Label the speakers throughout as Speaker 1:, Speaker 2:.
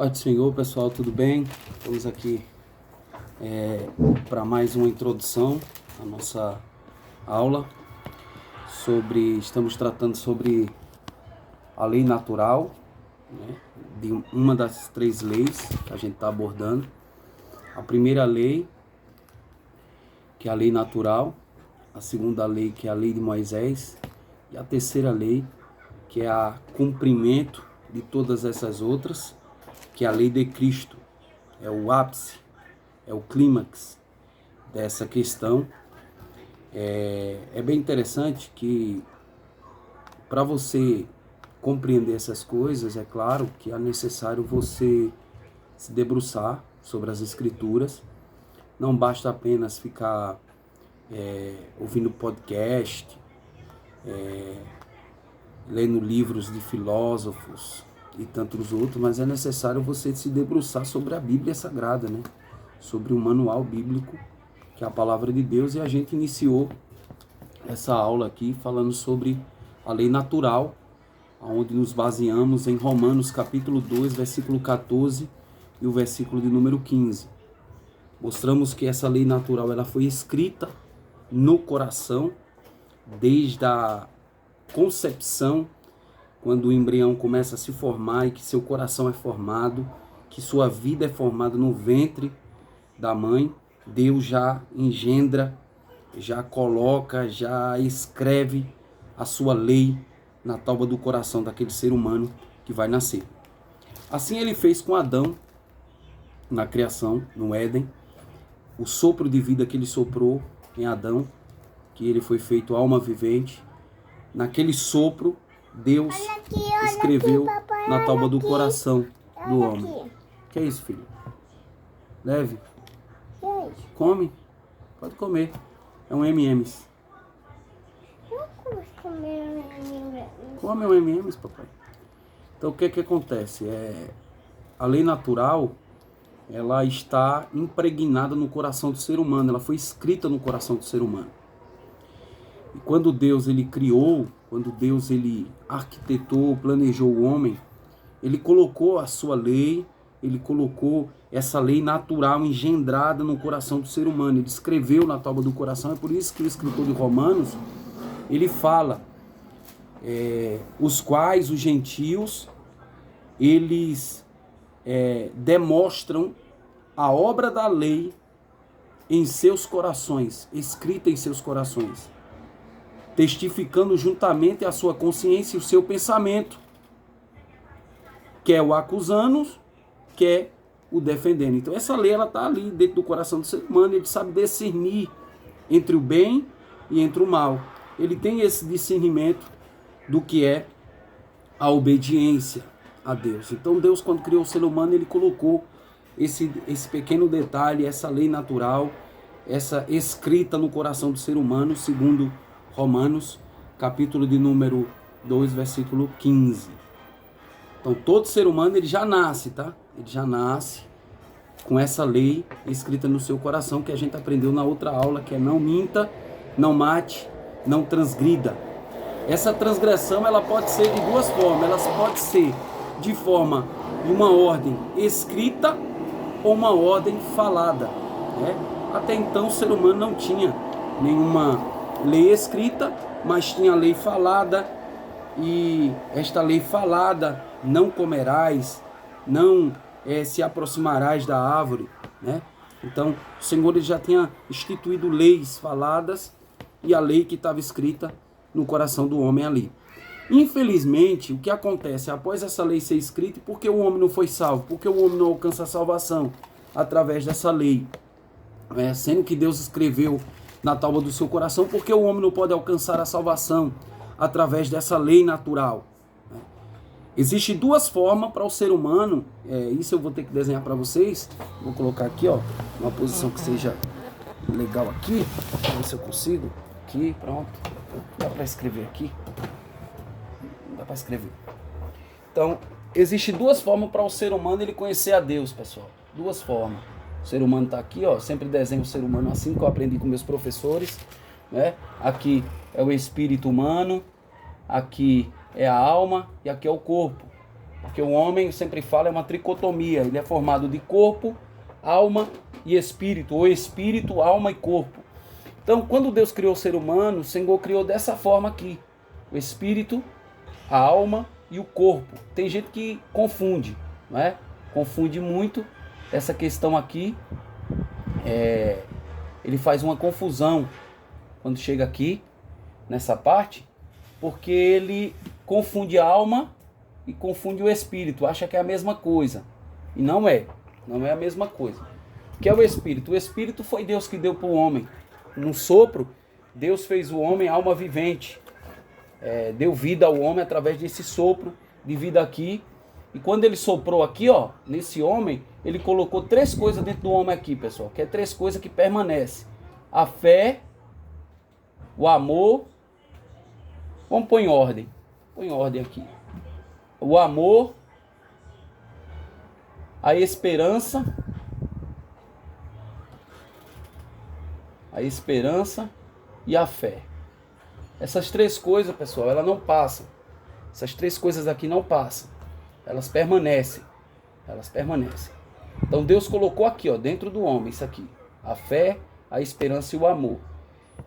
Speaker 1: Paz do Senhor, pessoal, tudo bem? Estamos aqui para mais uma introdução à nossa aula estamos tratando sobre a lei natural, né, de uma das três leis que a gente está abordando. A primeira lei, que é a lei natural, a segunda lei, que é a lei de Moisés, e a terceira lei, que é o cumprimento de todas essas outras, que é a lei de Cristo. É o ápice, é o clímax dessa questão. É bem interessante que, para você compreender essas coisas, é claro que é necessário você se debruçar sobre as Escrituras. Não basta apenas ficar ouvindo podcast, lendo livros de filósofos e tantos outros, mas é necessário você se debruçar sobre a Bíblia Sagrada, né? Sobre o manual bíblico, que é a palavra de Deus, e a gente iniciou essa aula aqui falando sobre a lei natural, onde nos baseamos em Romanos capítulo 2, versículo 14 e o versículo de número 15. Mostramos que essa lei natural ela foi escrita no coração desde a concepção, quando o embrião começa a se formar e que seu coração é formado, que sua vida é formada no ventre da mãe. Deus já engendra, já coloca, já escreve a sua lei na tábua do coração daquele ser humano que vai nascer. Assim ele fez com Adão na criação, no Éden. O sopro de vida que ele soprou em Adão, que ele foi feito alma vivente, naquele sopro Deus escreveu na tábua do coração do homem. Que é isso, filho? Leve. Come. Pode comer. É um M&M's. Come um M&M's, papai. Então o que acontece? A lei natural, ela está impregnada no coração do ser humano. Ela foi escrita no coração do ser humano. E quando Deus ele criou, quando Deus ele arquitetou, planejou o homem, ele colocou a sua lei, ele colocou essa lei natural engendrada no coração do ser humano. Ele escreveu na tábua do coração. É por isso que o escritor de Romanos, ele fala, os quais os gentios, eles demonstram a obra da lei em seus corações, escrita em seus corações, testificando juntamente a sua consciência e o seu pensamento, quer o acusando, quer o defendendo. Então essa lei ela está ali dentro do coração do ser humano. Ele sabe discernir entre o bem e entre o mal. Ele tem esse discernimento do que é a obediência a Deus. Então Deus, quando criou o ser humano, ele colocou esse pequeno detalhe, essa lei natural, essa escrita no coração do ser humano, segundo Romanos, capítulo de número 2, versículo 15. Então todo ser humano ele já nasce, tá? Ele já nasce com essa lei escrita no seu coração, que a gente aprendeu na outra aula, que é não minta, não mate, não transgrida. Essa transgressão ela pode ser de duas formas. Ela pode ser de forma de uma ordem escrita ou uma ordem falada, né? Até então o ser humano não tinha nenhuma lei escrita, mas tinha lei falada, e esta lei falada, não comerás, não se aproximarás da árvore, né? Então o Senhor já tinha instituído leis faladas e a lei que estava escrita no coração do homem ali. Infelizmente, o que acontece após essa lei ser escrita, porque o homem não foi salvo, porque o homem não alcança a salvação através dessa lei, sendo que Deus escreveu na tábua do seu coração, porque o homem não pode alcançar a salvação através dessa lei natural. Existem duas formas para o ser humano, isso eu vou ter que desenhar para vocês, vou colocar aqui, ó, uma posição que seja legal aqui, para ver se eu consigo, aqui, pronto, dá para escrever aqui, dá para escrever. Então, existem duas formas para o ser humano ele conhecer a Deus, pessoal, duas formas. O ser humano está aqui, ó, sempre desenho o ser humano assim, que eu aprendi com meus professores, né? Aqui é o espírito humano, aqui é a alma e aqui é o corpo. Porque o homem, eu sempre falo, é uma tricotomia. Ele é formado de corpo, alma e espírito, ou espírito, alma e corpo. Então, quando Deus criou o ser humano, o Senhor criou dessa forma aqui: o espírito, a alma e o corpo. Tem gente que confunde, não é? Confunde muito essa questão aqui. Ele faz uma confusão quando chega aqui, nessa parte, porque ele confunde a alma e confunde o espírito, acha que é a mesma coisa. E não é a mesma coisa. O que é o espírito? O espírito foi Deus que deu para o homem. No sopro, Deus fez o homem alma vivente. Deu vida ao homem através desse sopro de vida aqui. E quando ele soprou aqui, ó, nesse homem, ele colocou 3 coisas dentro do homem aqui, pessoal. Que é 3 coisas que permanecem: a fé, o amor. Vamos pôr em ordem. Põe em ordem aqui. O amor, a esperança e a fé. Essas 3 coisas, pessoal, elas não passam. Essas 3 coisas aqui não passam. Elas permanecem. Então Deus colocou aqui, ó, dentro do homem, isso aqui: a fé, a esperança e o amor.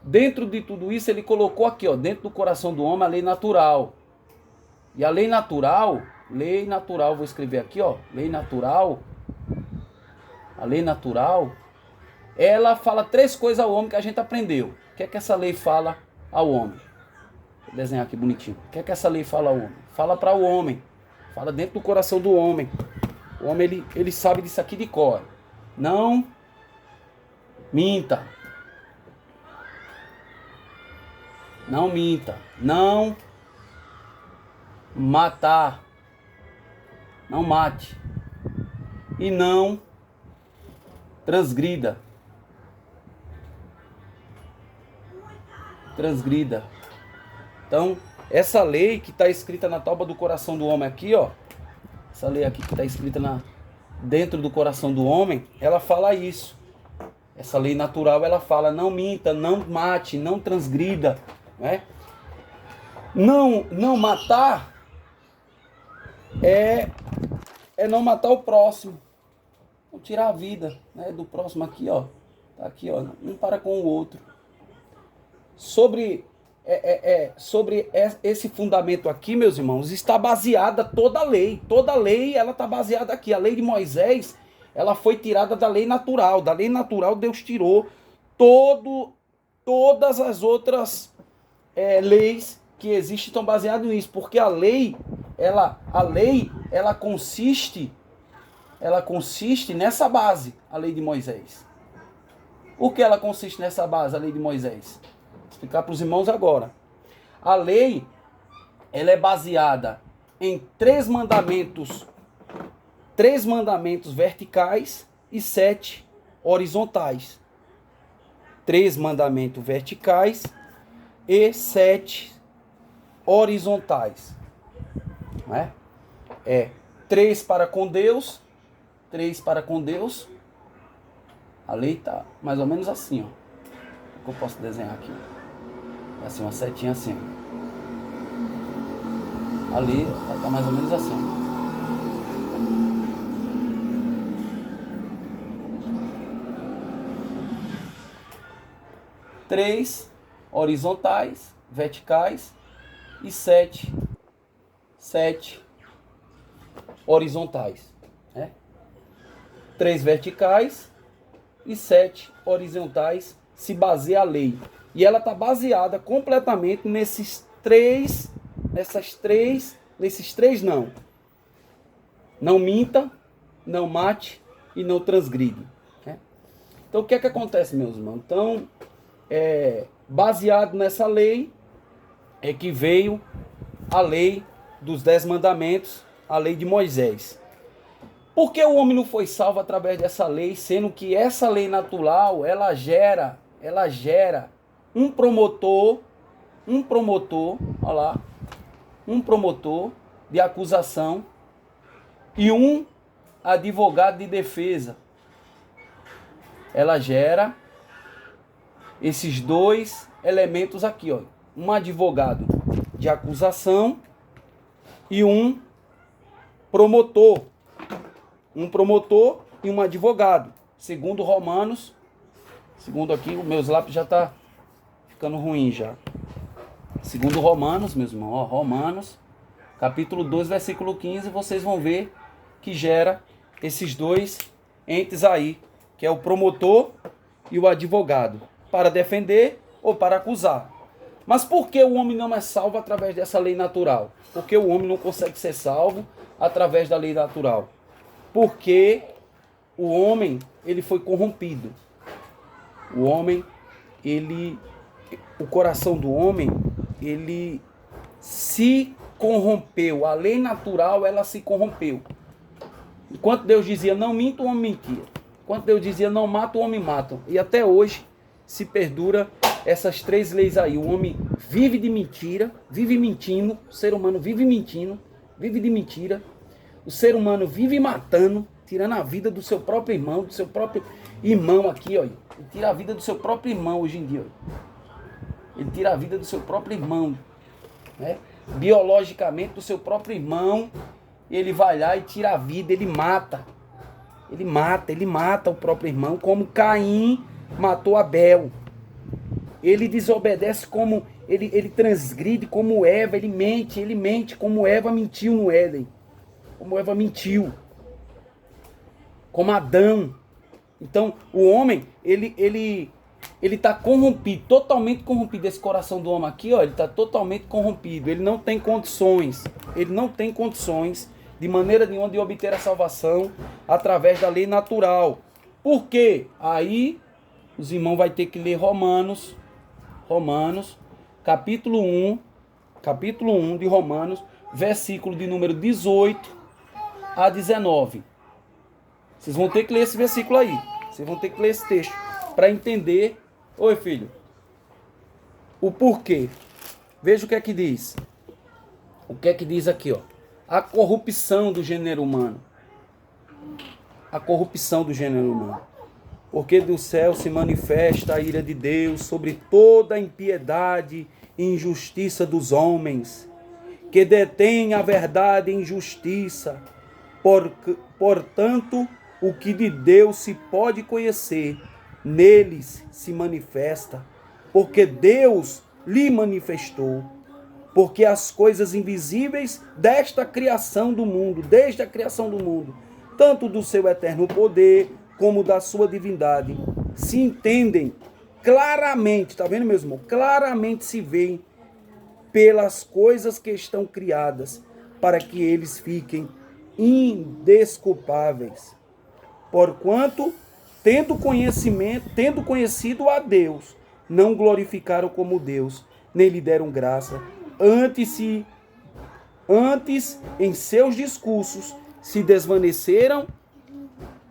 Speaker 1: Dentro de tudo isso, ele colocou aqui, ó, dentro do coração do homem, a lei natural. E a lei natural, vou escrever aqui, ó, a lei natural, ela fala 3 coisas ao homem que a gente aprendeu. O que é que essa lei fala ao homem? Vou desenhar aqui bonitinho. O que é que essa lei fala ao homem? Fala para o homem, fala dentro do coração do homem. O homem, ele sabe disso aqui de cor. Não minta. Não minta. Não matar. Não mate. E não transgrida. Então, essa lei que está escrita na tábua do coração do homem aqui, ó. Essa lei aqui que está escrita dentro do coração do homem, ela fala isso. Essa lei natural, ela fala: não minta, não mate, não transgrida, né? Não matar é não matar o próximo. Não tirar a vida, né, do próximo aqui, ó. Tá aqui, ó, um para com o outro. Sobre esse fundamento aqui, meus irmãos, está baseada toda a lei. Toda a lei, ela está baseada aqui. A lei de Moisés, ela foi tirada da lei natural. Da lei natural, Deus tirou todas as outras leis que existem, estão baseadas nisso. Porque a lei, ela consiste nessa base, a lei de Moisés. O que ela consiste nessa base, a lei de Moisés? Vou explicar para os irmãos agora. A lei, ela é baseada em 3 mandamentos verticais e 7 horizontais. 3 mandamentos verticais e 7 horizontais. Não é? 3 para com Deus. A lei tá mais ou menos assim, ó. O que eu posso desenhar aqui? É assim, uma setinha assim. A lei tá mais ou menos assim. 3 horizontais, verticais e 7 horizontais, né? 3 verticais e 7 horizontais se baseia a lei. E ela está baseada completamente nesses três não. Não minta, não mate e não transgride, né? Então o que é que acontece, meus irmãos? Então, baseado nessa lei, é que veio a lei dos 10 mandamentos, a lei de Moisés. Por que o homem não foi salvo através dessa lei, sendo que essa lei natural, ela gera um promotor, olha lá, um promotor de acusação e um advogado de defesa. Ela gera esses 2 elementos aqui, ó. Um advogado de acusação e um promotor. Um promotor e um advogado. Segundo Romanos, segundo aqui, o meus lápis já tá ficando ruim já. Segundo Romanos, meus irmãos, ó, Romanos, capítulo 2, versículo 15, vocês vão ver que gera esses dois entes aí, que é o promotor e o advogado, para defender ou para acusar. Mas por que o homem não é salvo através dessa lei natural? Por que o homem não consegue ser salvo através da lei natural? Porque o homem, ele foi corrompido. O homem, o coração do homem, ele se corrompeu. A lei natural, ela se corrompeu. Enquanto Deus dizia, não minta, o homem mentia. Enquanto Deus dizia, não mata, o homem mata. E até hoje se perdura essas três leis aí. O homem vive de mentira, vive mentindo. O ser humano vive mentindo, vive de mentira. O ser humano vive matando, tirando a vida do seu próprio irmão aqui, ó. Ele tira a vida do seu próprio irmão hoje em dia, ó. Ele tira a vida do seu próprio irmão, né? Biologicamente do seu próprio irmão, ele vai lá e tira a vida, ele mata. Ele mata o próprio irmão, como Caim matou Abel. Ele desobedece como, ele transgride como Eva, ele mente como Eva mentiu no Éden. Como Eva mentiu. Como Adão. Então, o homem, ele está corrompido, totalmente corrompido. Esse coração do homem aqui, ó, ele está totalmente corrompido. Ele não tem condições de maneira nenhuma de obter a salvação através da lei natural. Por quê? Aí os irmãos vão ter que ler Romanos, capítulo 1 de Romanos, versículo de número 18 a 19. Vocês vão ter que ler esse versículo aí. Vocês vão ter que ler esse texto para entender. Oi, filho. O porquê. Veja o que é que diz. O que é que diz aqui, ó? A corrupção do gênero humano. A corrupção do gênero humano. Porque do céu se manifesta a ira de Deus sobre toda a impiedade e injustiça dos homens, que detêm a verdade em justiça. Portanto, o que de Deus se pode conhecer, neles se manifesta, porque Deus lhe manifestou. Porque as coisas invisíveis desta criação do mundo, desde a criação do mundo, tanto do seu eterno poder como da sua divindade, se entendem claramente, tá vendo, meu irmão? Claramente se veem pelas coisas que estão criadas, para que eles fiquem indesculpáveis. Porquanto, tendo conhecido a Deus, não glorificaram como Deus, nem lhe deram graça. Antes, em seus discursos, se desvaneceram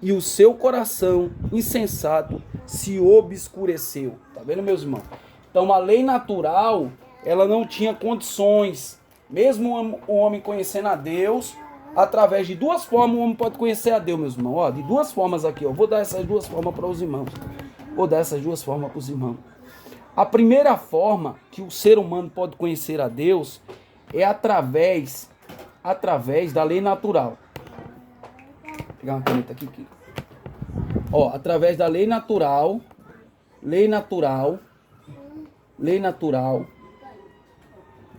Speaker 1: e o seu coração insensato se obscureceu. Tá vendo, meus irmãos? Então, a lei natural, ela não tinha condições. Mesmo o homem conhecendo a Deus, através de duas formas o homem pode conhecer a Deus, meus irmãos. Ó, de duas formas aqui, ó. Vou dar essas duas formas para os irmãos. A primeira forma que o ser humano pode conhecer a Deus é através da lei natural. Vou pegar uma caneta aqui. Ó, através da lei natural,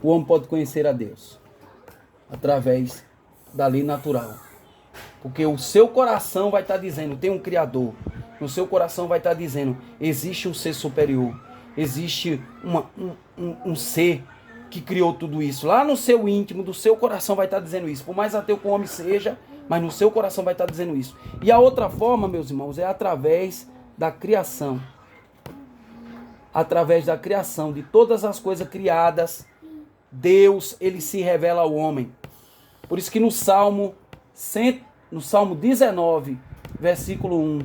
Speaker 1: o homem pode conhecer a Deus. Através da lei natural. Porque o seu coração vai estar dizendo, tem um Criador. O seu coração vai estar dizendo, existe um ser superior. Existe um ser que criou tudo isso. Lá no seu íntimo, do seu coração vai estar dizendo isso. Por mais ateu que o homem seja, mas no seu coração vai estar dizendo isso. E a outra forma, meus irmãos, é através da criação. Através da criação de todas as coisas criadas, Deus, ele se revela ao homem. Por isso que no Salmo 19, versículo 1,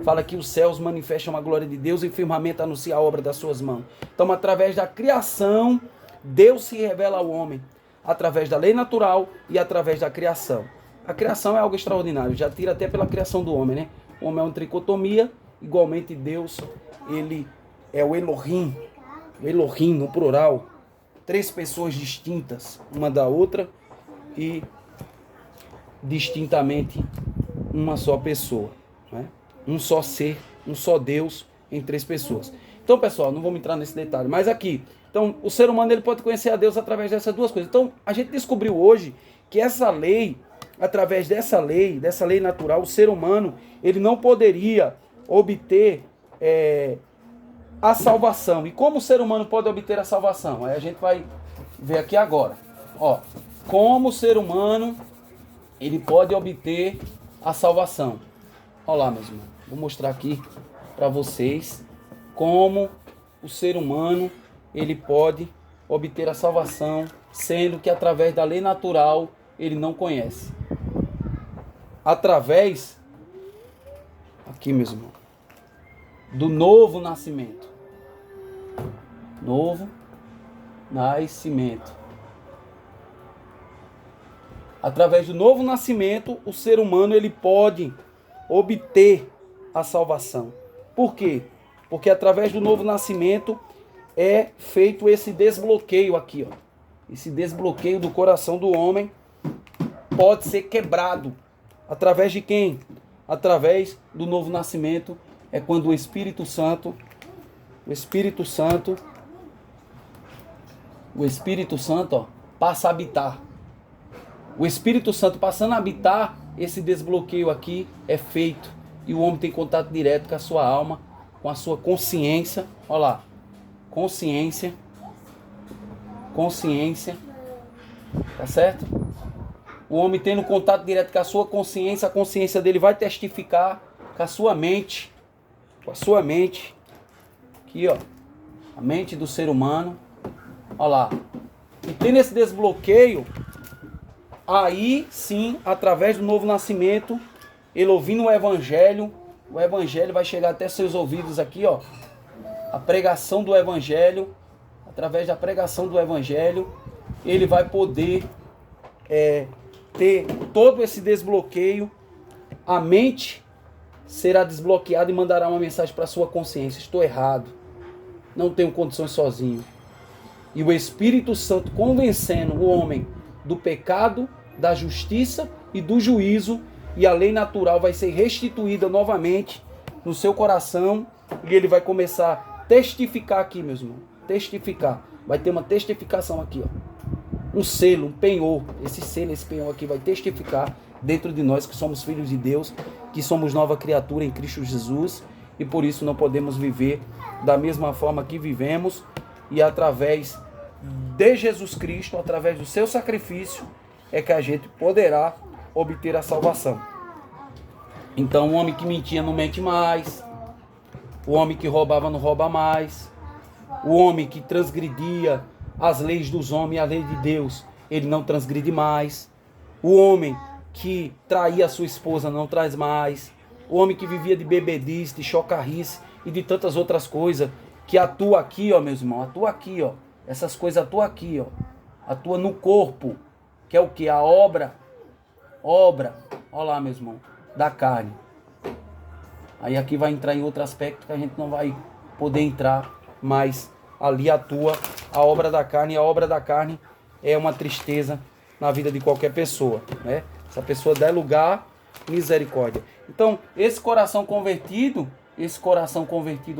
Speaker 1: fala que os céus manifestam a glória de Deus e o firmamento anuncia a obra das suas mãos. Então, através da criação, Deus se revela ao homem. Através da lei natural e através da criação. A criação é algo extraordinário. Já tira até pela criação do homem, né? O homem é uma tricotomia. Igualmente, Deus, ele é o Elohim. O Elohim, no plural. 3 pessoas distintas, uma da outra. E distintamente uma só pessoa, né? Um só ser, um só Deus em três pessoas. Então, pessoal, não vamos entrar nesse detalhe, mas aqui, então, o ser humano ele pode conhecer a Deus através dessas duas coisas. Então, a gente descobriu hoje que essa lei, através dessa lei natural, o ser humano, ele não poderia obter a salvação. E como o ser humano pode obter a salvação? Aí a gente vai ver aqui agora. Ó, como o ser humano ele pode obter a salvação. Olha lá, meus irmãos. Vou mostrar aqui para vocês como o ser humano ele pode obter a salvação, sendo que através da lei natural ele não conhece. Através, aqui, meus irmãos, do novo nascimento. Novo nascimento. Através do novo nascimento, o ser humano ele pode obter a salvação. Por quê? Porque através do novo nascimento é feito esse desbloqueio aqui, ó. Esse desbloqueio do coração do homem pode ser quebrado. Através de quem? Através do novo nascimento. É quando o Espírito Santo, ó, passa a habitar. O Espírito Santo passando a habitar, esse desbloqueio aqui é feito. E o homem tem contato direto com a sua alma, com a sua consciência. Olha lá. Consciência. Tá certo? O homem tendo contato direto com a sua consciência, a consciência dele vai testificar com a sua mente. Com a sua mente. Aqui, ó. A mente do ser humano. Olha lá. E tendo esse desbloqueio, aí sim, através do novo nascimento, ele ouvindo o evangelho vai chegar até seus ouvidos aqui, ó. A pregação do evangelho, através da pregação do evangelho, ele vai poder ter todo esse desbloqueio. A mente será desbloqueada e mandará uma mensagem para sua consciência: estou errado, não tenho condições sozinho. E o Espírito Santo convencendo o homem do pecado, da justiça e do juízo, e a lei natural vai ser restituída novamente no seu coração, e ele vai começar a testificar aqui, meus irmãos. Testificar. Vai ter uma testificação aqui, ó. Um selo, um penhor. Esse selo, esse penhor aqui vai testificar dentro de nós que somos filhos de Deus, que somos nova criatura em Cristo Jesus, e por isso não podemos viver da mesma forma que vivemos, e através de Jesus Cristo, através do seu sacrifício, é que a gente poderá obter a salvação. Então o homem que mentia não mente mais, o homem que roubava não rouba mais, o homem que transgredia as leis dos homens e a lei de Deus, ele não transgride mais, o homem que traía a sua esposa não traz mais, o homem que vivia de bebedice, de chocarrice e de tantas outras coisas, que atua aqui, ó, meus irmãos, atua aqui, ó, essas coisas atuam aqui, ó, atua no corpo, que é o que? A obra, olha lá, meu irmão, da carne. Aí aqui vai entrar em outro aspecto que a gente não vai poder entrar, mas ali atua a obra da carne, e a obra da carne é uma tristeza na vida de qualquer pessoa, né? Essa pessoa dá lugar, misericórdia. Então, esse coração convertido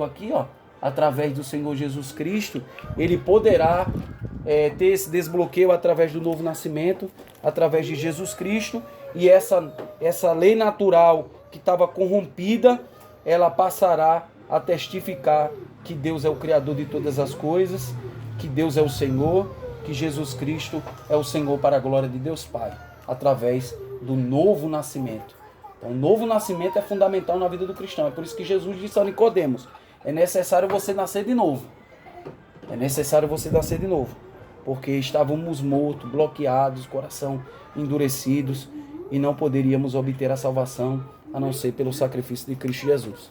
Speaker 1: aqui, ó, através do Senhor Jesus Cristo, ele poderá ter esse desbloqueio através do novo nascimento, através de Jesus Cristo, e essa lei natural que estava corrompida, ela passará a testificar que Deus é o Criador de todas as coisas, que Deus é o Senhor, que Jesus Cristo é o Senhor para a glória de Deus Pai, através do novo nascimento. Então, o novo nascimento é fundamental na vida do cristão. É por isso que Jesus disse a Nicodemos: é necessário você nascer de novo. É necessário você nascer de novo. Porque estávamos mortos, bloqueados, coração endurecidos, e não poderíamos obter a salvação a não ser pelo sacrifício de Cristo Jesus.